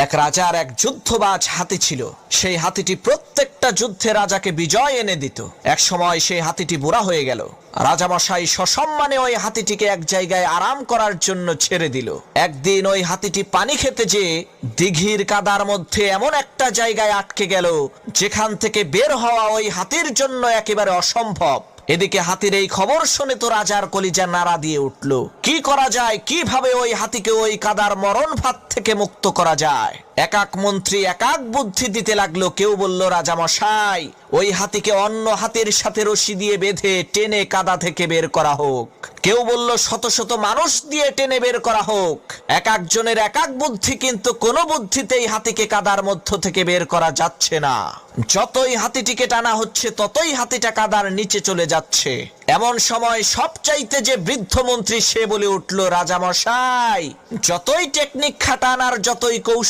এক রাজার এক যুদ্ধবাজ হাতি ছিল। সেই হাতিটি প্রত্যেকটা যুদ্ধে রাজাকে বিজয় এনে দিত। এক সময় সেই হাতিটি বুড়া হয়ে গেল। রাজামশাই সসম্মানে ওই হাতিটিকে এক জায়গায় আরাম করার জন্য ছেড়ে দিল। একদিন ওই হাতিটি পানি খেতে যেয়ে দিঘির কাদার মধ্যে এমন একটা জায়গায় আটকে গেল যেখান থেকে বের হওয়া ওই হাতির জন্য একেবারে অসম্ভব। এদিকে হাতির এই খবর শুনে তো রাজার কলিজা নাড়া দিয়ে উঠল। কি করা যায়, কিভাবে ওই হাতিকে ওই কাদার মরণ ফাঁদ থেকে মুক্ত করা যায়? এক এক মন্ত্রী এক এক বুদ্ধি দিতে লাগলো। কেউ বলল, রাজামশাই, ওই হাতিকে অন্য হাতির সাথে রশি দিয়ে বেঁধে টেনে কাদা থেকে বের করা হোক। কেউ বলল, শত শত মানুষ দিয়ে টেনে বের করা হোক। এক একজনের এক এক বুদ্ধি, কিন্তু কোনো বুদ্ধিতেই হাতিকে কাদার মধ্য থেকে বের করা যাচ্ছে না। যতই হাতিটিকে টানা হচ্ছে ততই হাতিটা কাদার নিচে চলে যাচ্ছে। এমন সময় সবচাইতে যে বৃদ্ধ মন্ত্রী, সে বলে উঠল, রাজামশাই, যতই টেকনিক খাটান আর যতই কৌশল